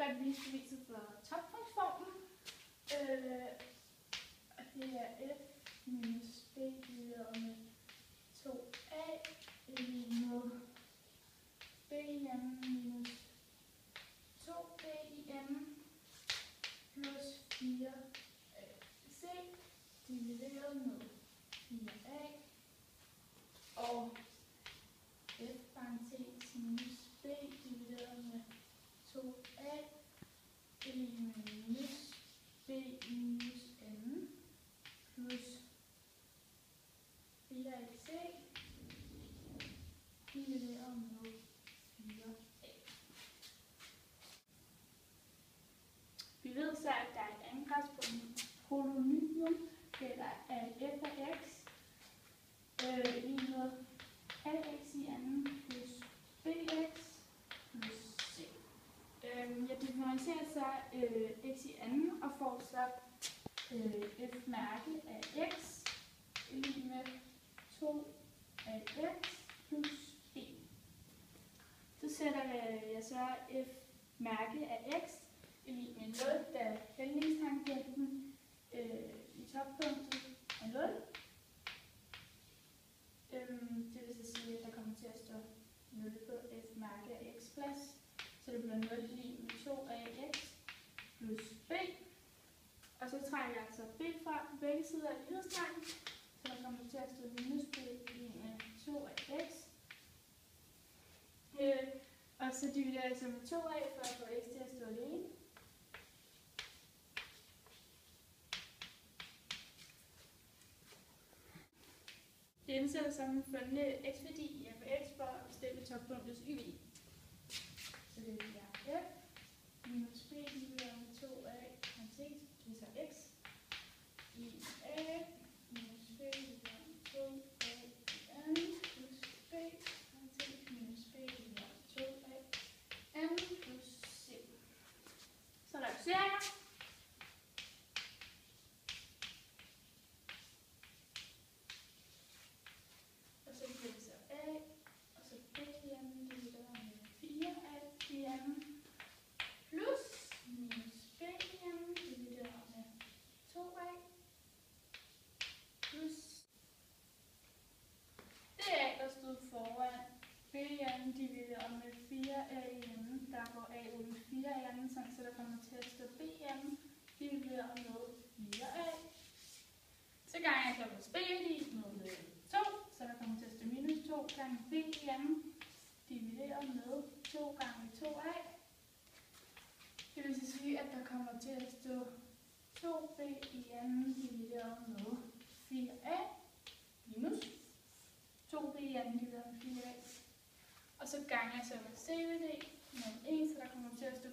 godt vise beviset for toppunktsformen. Og det er f minus b divideret med 2a med bm minus 2bm plus 4c divideret med 4a og f parentes minus b divideret med 2a minus b minus n plus 4ac divideret med 4a. Vi ved så, at der er et andengradspolynomium, eller af f af x, lige med ax i anden plus bx plus c. Jeg differentierer så x i anden og får så f mærke af x lige med 2 af x plus b. Så sætter jeg så f mærke af x lige med 0, da hældningstangenten i toppunktet er 0. Det vil så sige, at der kommer til at stå 0 på f mærke af x plads. Så det bliver 0 lige med 2 af x plus b. Og så trækker jeg altså b fra på begge sider af lighedstegn. Så der kommer til at stå minus b lige med 2 af x. Og så dividerer jeg så med 2 af for at få x til at stå alene. Det indsætter så en fundne x-værdi i f af x for at bestemme toppunktets y-værdi. Så det bliver f minus b divideret med 2a parentes, det er så x, i a minus b divideret med 2a i n plus b parentes minus b divideret med 2a n plus c. Så reducerer jeg. Og så bliver det så a, og så bm divideret med 4a plus minus bm divideret med 2a plus. Det er a, der stod foran bm divideret med 4a i enden. Der går a ud med 4a i enden, så der kommer til at stå bm divideret med 4a. Så ganger jeg så vores b-værdi med 2, så der kommer til at stå minus 2 gange b i anden divideret med 2 gange 2a. Det vil sige, at der kommer til at stå 2b i anden divideret med 4a minus 2b i anden divideret med 4a. Og så ganger jeg så med c-værdi med 1, så der kommer til at stå